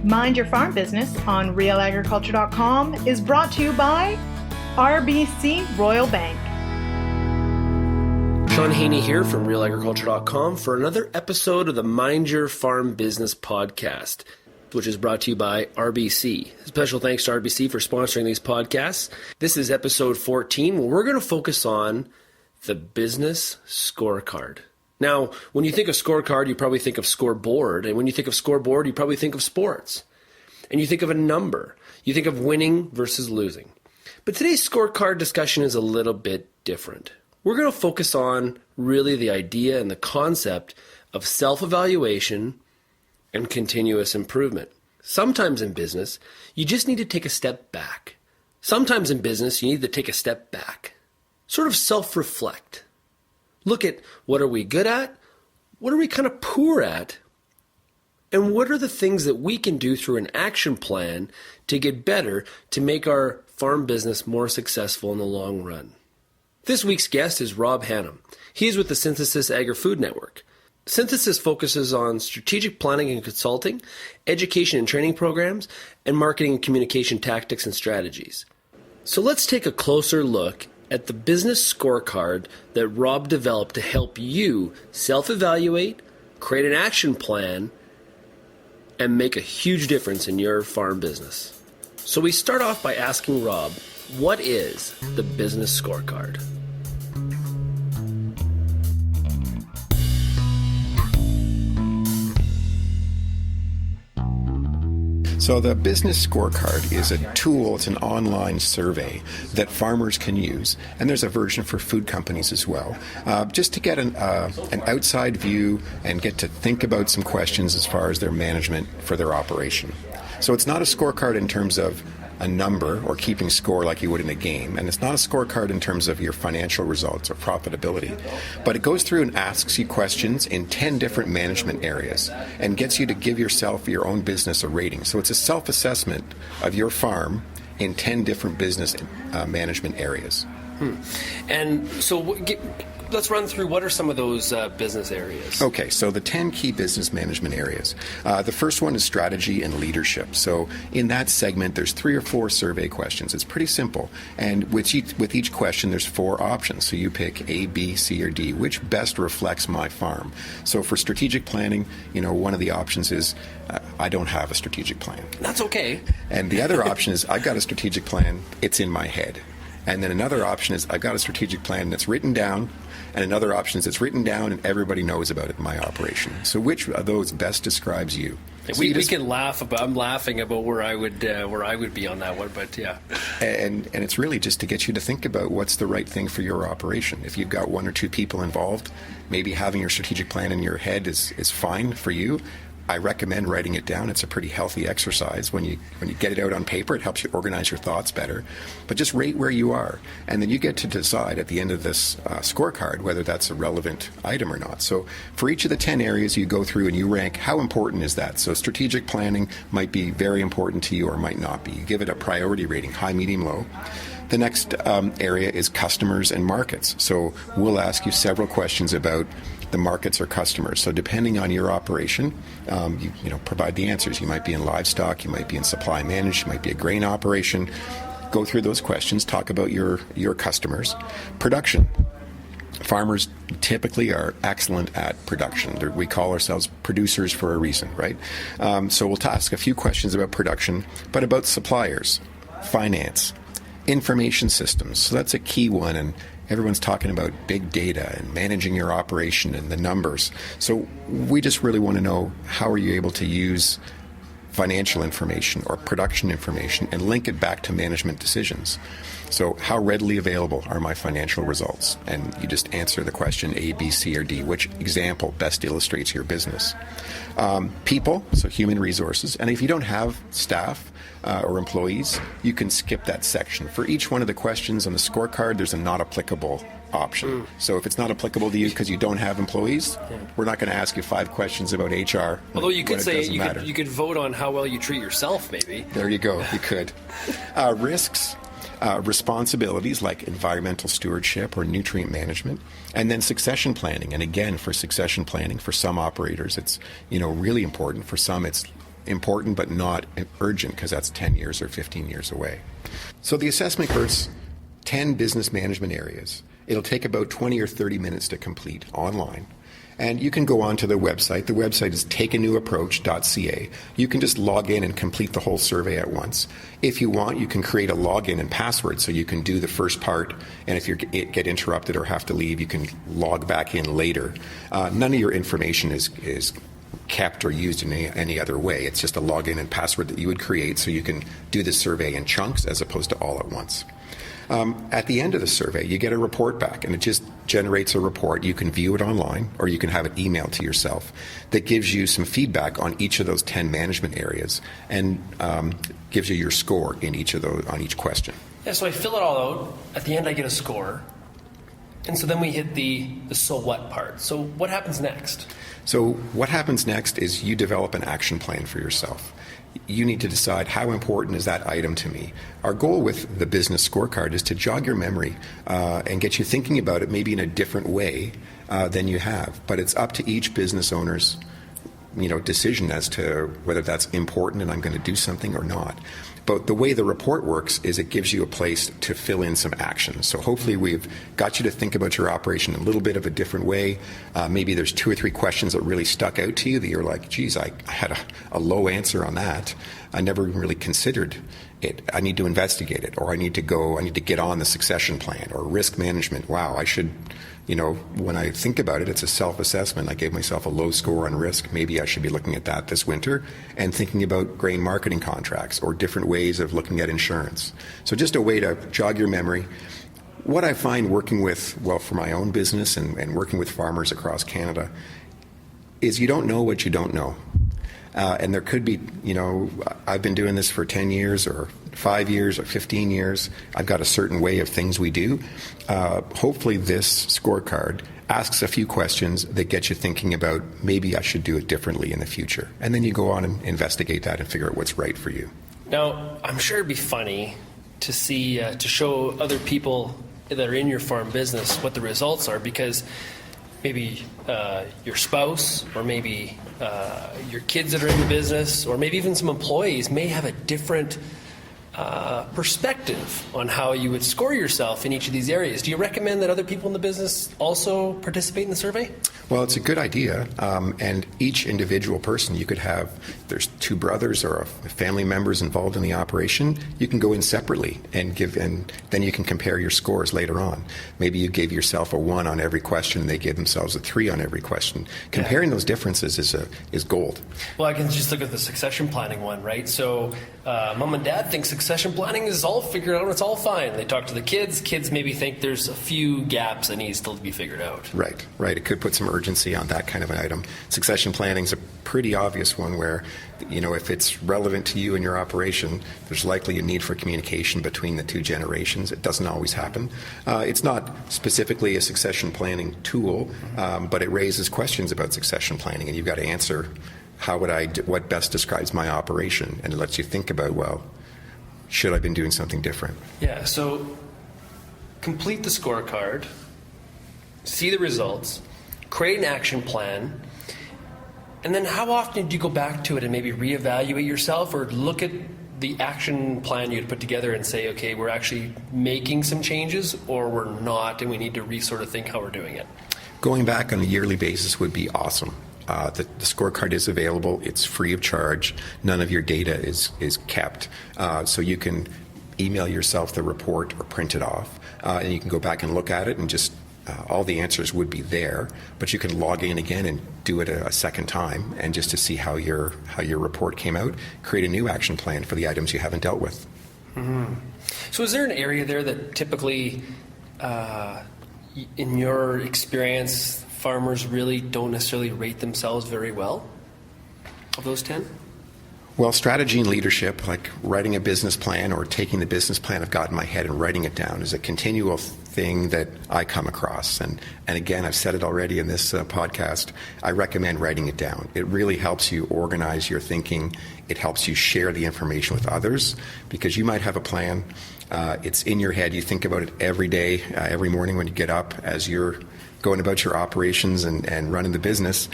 Mind Your Farm Business on realagriculture.com is brought to you by RBC Royal Bank. Sean Haney here from realagriculture.com for another episode of the Mind Your Farm Business podcast, which is brought to you by RBC. Special thanks to RBC for sponsoring these podcasts. This is episode 14, where we're going to focus on the Business Scorecard. Now, when you think of scorecard, you probably think of scoreboard. And when you think of scoreboard, you probably think of sports. And you think of a number. You think of winning versus losing. But today's scorecard discussion is a little bit different. We're going to focus on really the idea and the concept of self-evaluation and continuous improvement. Sometimes in business, you just need to take a step back. Sometimes in business, you need to take a step back. Sort of self-reflect. Look at what are we good at, what are we kind of poor at, and what are the things that we can do through an action plan to get better to make our farm business more successful in the long run. This week's guest is Rob Hannum. He's with the Synthesis Agri-Food Network. Synthesis focuses on strategic planning and consulting, education and training programs, and marketing and communication tactics and strategies. So let's take a closer look at the business scorecard that Rob developed to help you self-evaluate, create an action plan, and make a huge difference in your farm business. So we start off by asking Rob, what is the business scorecard? So the Business Scorecard is a tool, it's an online survey that farmers can use, and there's a version for food companies as well, just to get an outside view and get to think about some questions as far as their management for their operation. So it's not a scorecard in terms of a number or keeping score like you would in a game, and it's not a scorecard in terms of your financial results or profitability, but it goes through and asks you questions in 10 different management areas and gets you to give yourself, your own business, a rating. So it's a self-assessment of your farm in 10 different business management areas. And so let's run through what are some of those business areas. Okay, so the 10 key business management areas. The first one is strategy and leadership. So in that segment, there's 3 or 4 survey questions. It's pretty simple. And with each question, there's 4 options. So you pick A, B, C, or D, which best reflects my farm. So for strategic planning, one of the options is I don't have a strategic plan. That's okay. And the other option is I've got a strategic plan, it's in my head. And then another option is I've got a strategic plan that's written down, and another option is it's written down and everybody knows about it in my operation. So which of those best describes you? So we can laugh about. I'm laughing about where I would be on that one, but yeah. And it's really just to get you to think about what's the right thing for your operation. If you've got 1 or 2 people involved, maybe having your strategic plan in your head is fine for you. I recommend writing it down. It's a pretty healthy exercise. When you get it out on paper, it helps you organize your thoughts better. But just rate where you are. And then you get to decide at the end of this scorecard whether that's a relevant item or not. So for each of the 10 areas, you go through and you rank how important is that. So strategic planning might be very important to you or might not be. You give it a priority rating, high, medium, low. The next area is customers and markets. So we'll ask you several questions about the markets or customers. So depending on your operation, you provide the answers. You might be in livestock, you might be in supply management, you might be a grain operation. Go through those questions, talk about your customers. Production. Farmers typically are excellent at production. We call ourselves producers for a reason, right? So we'll ask a few questions about production, but about suppliers, finance, information systems. So that's a key one, and everyone's talking about big data and managing your operation and the numbers. So we just really want to know, how are you able to use financial information or production information and link it back to management decisions? So how readily available are my financial results? And you just answer the question A, B, C, or D. Which example best illustrates your business? People, so human resources. And if you don't have staff or employees, you can skip that section. For each one of the questions on the scorecard, there's a not applicable option. So if it's not applicable to you because you don't have employees, we're not going to ask you 5 questions about HR. Although you could say you could vote on how well you treat yourself, maybe. There you go. You could. Risks. Responsibilities like environmental stewardship or nutrient management, and then succession planning. And again, for succession planning, for some operators, it's really important. For some, it's important but not urgent because that's 10 years or 15 years away. So the assessment covers 10 business management areas. It'll take about 20 or 30 minutes to complete online. And you can go on to the website. The website is takeanewapproach.ca. You can just log in and complete the whole survey at once. If you want, you can create a login and password so you can do the first part, and if you get interrupted or have to leave, you can log back in later. None of your information is kept or used in any other way. It's just a login and password that you would create so you can do the survey in chunks as opposed to all at once. At the end of the survey, you get a report back, and it just generates a report. You can view it online, or you can have it emailed to yourself that gives you some feedback on each of those 10 management areas and gives you your score in each of those on each question. Yeah, so I fill it all out. At the end, I get a score. And so then we hit the so what part. So what happens next? So what happens next is you develop an action plan for yourself. You need to decide how important is that item to me. Our goal with the Business Scorecard is to jog your memory and get you thinking about it maybe in a different way than you have. But it's up to each business owner's decision as to whether that's important and I'm going to do something or not. But the way the report works is it gives you a place to fill in some actions. So hopefully we've got you to think about your operation in a little bit of a different way. Maybe there's 2 or 3 questions that really stuck out to you that you're like, geez, I had a low answer on that. I never even really considered it. I need to investigate it, or I need to get on the succession plan or risk management. Wow, I should, when I think about it, it's a self-assessment. I gave myself a low score on risk. Maybe I should be looking at that this winter and thinking about grain marketing contracts or different ways of looking at insurance. So just a way to jog your memory. What I find working with, for my own business and working with farmers across Canada is you don't know what you don't know. And there could be, I've been doing this for 10 years or 5 years or 15 years. I've got a certain way of things we do. Hopefully this scorecard asks a few questions that get you thinking about maybe I should do it differently in the future. And then you go on and investigate that and figure out what's right for you. Now, I'm sure it'd be funny to see, to show other people that are in your farm business what the results are, because maybe your spouse or maybe your kids that are in the business or maybe even some employees may have a different perspective on how you would score yourself in each of these areas. Do you recommend that other people in the business also participate in the survey? Well, it's a good idea. And each individual person, you could have, there's 2 brothers or family members involved in the operation. You can go in separately and then you can compare your scores later on. Maybe you gave yourself a 1 on every question, and they gave themselves a 3 on every question. Comparing those differences is gold. Well, I can just look at the succession planning one, right? So mom and dad think succession planning is all figured out, it's all fine. They talk to the kids. Kids maybe think there's a few gaps that need still to be figured out. Right. It could put some urgency on that kind of an item. Succession planning is a pretty obvious one where, if it's relevant to you and your operation, there's likely a need for communication between the 2 generations. It doesn't always happen. It's not specifically a succession planning tool, but it raises questions about succession planning, and you've got to answer what best describes my operation, and it lets you think about, should I have been doing something different? Yeah, so complete the scorecard, see the results, create an action plan, and then how often do you go back to it and maybe reevaluate yourself or look at the action plan you had put together and say, okay, we're actually making some changes or we're not, and we need to sort of think how we're doing it? Going back on a yearly basis would be awesome. The scorecard is available. It's free of charge. None of your data is kept. So you can email yourself the report or print it off, and you can go back and look at it and just all the answers would be there, but you can log in again and do it a second time, and just to see how your report came out, create a new action plan for the items you haven't dealt with. Mm-hmm. So is there an area there that typically, in your experience, farmers really don't necessarily rate themselves very well of those 10? Well, strategy and leadership, like writing a business plan or taking the business plan I've got in my head and writing it down, is a continual thing that I come across. And again, I've said it already in this podcast, I recommend writing it down. It really helps you organize your thinking. It helps you share the information with others, because you might have a plan. It's in your head. You think about it every day, every morning when you get up as you're going about your operations and running the business.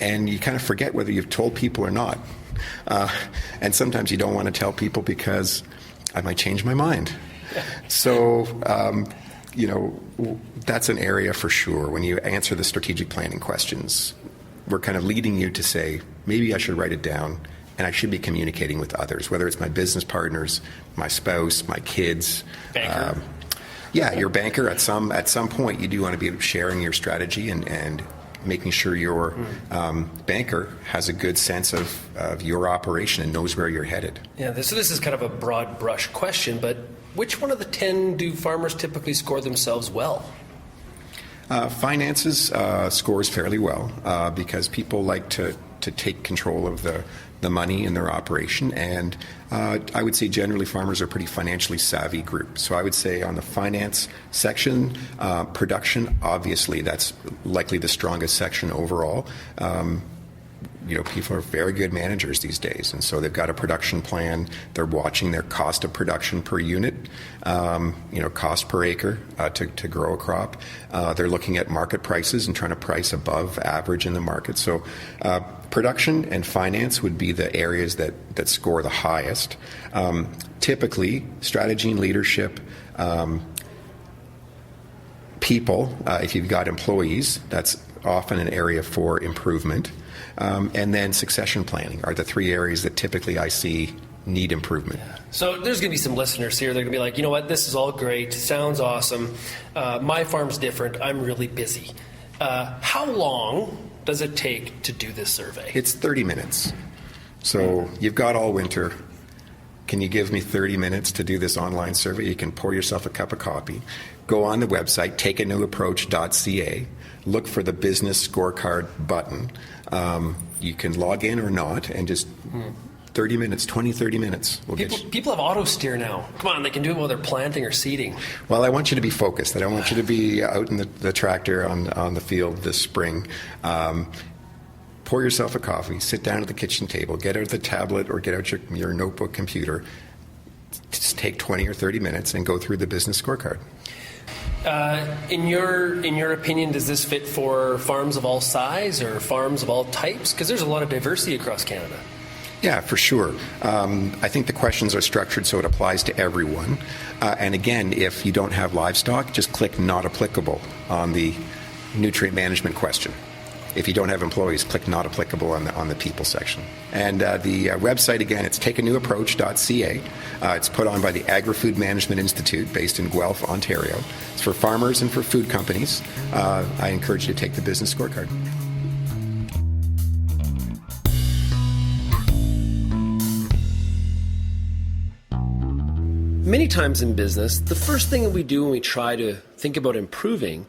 And you kind of forget whether you've told people or not. And sometimes you don't want to tell people because I might change my mind. So, that's an area for sure. When you answer the strategic planning questions, we're kind of leading you to say, maybe I should write it down and I should be communicating with others, whether it's my business partners, my spouse, my kids. Banker. Your banker. At some point, you do want to be sharing your strategy and making sure your banker has a good sense of your operation and knows where you're headed. Yeah, so this is kind of a broad brush question, but which one of the 10 do farmers typically score themselves well? Finances scores fairly well because people like to take control of the money in their operation, and I would say generally farmers are a pretty financially savvy group. So I would say on the finance section, production, obviously that's likely the strongest section overall. People are very good managers these days, and so they've got a production plan. They're watching their cost of production per unit, cost per acre to grow a crop. They're looking at market prices and trying to price above average in the market. So production and finance would be the areas that score the highest. Typically, strategy and leadership, people, if you've got employees, that's often an area for improvement. And then succession planning are the 3 areas that typically I see need improvement. Yeah. So there's going to be some listeners here. They're going to be like, you know what, this is all great. Sounds awesome. My farm's different. I'm really busy. How long does it take to do this survey? It's 30 minutes. So you've got all winter. Can you give me 30 minutes to do this online survey? You can pour yourself a cup of coffee. Go on the website, takeanewapproach.ca. Look for the Business Scorecard button. You can log in or not, and just 30 minutes, 30 minutes. People have auto steer now. Come on, they can do it while they're planting or seeding. Well, I want you to be focused. I don't want you to be out in the tractor on the field this spring. Pour yourself a coffee, sit down at the kitchen table, get out the tablet or get out your notebook computer. Just take 20 or 30 minutes and go through the Business Scorecard. In your opinion, does this fit for farms of all size or farms of all types? Because there's a lot of diversity across Canada. Yeah, for sure. I think the questions are structured so it applies to everyone. And again, if you don't have livestock, just click not applicable on the nutrient management question. If you don't have employees, click not applicable on the people section. And the website, again, it's takeanewapproach.ca. It's put on by the Agri-Food Management Institute based in Guelph, Ontario. It's for farmers and for food companies. I encourage you to take the Business Scorecard. Many times in business, the first thing that we do when we try to think about improving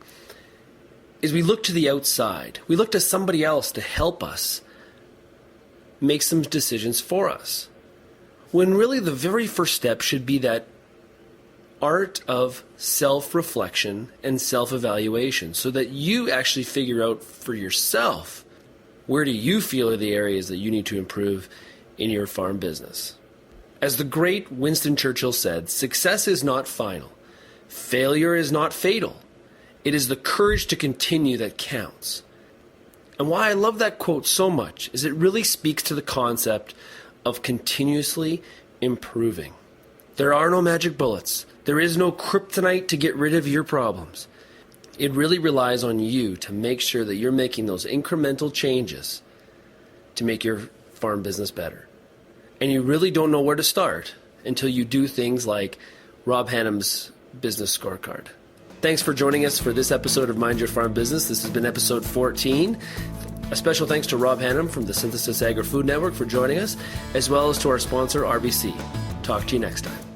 is we look to the outside. We look to somebody else to help us make some decisions for us. When really the very first step should be that art of self-reflection and self-evaluation so that you actually figure out for yourself where do you feel are the areas that you need to improve in your farm business. As the great Winston Churchill said, success is not final. Failure is not fatal. It is the courage to continue that counts. And why I love that quote so much is it really speaks to the concept of continuously improving. There are no magic bullets. There is no kryptonite to get rid of your problems. It really relies on you to make sure that you're making those incremental changes to make your farm business better. And you really don't know where to start until you do things like Rob Hannam's Business Scorecard. Thanks for joining us for this episode of Mind Your Farm Business. This has been episode 14. A special thanks to Rob Hannam from the Synthesis Agri-Food Network for joining us, as well as to our sponsor, RBC. Talk to you next time.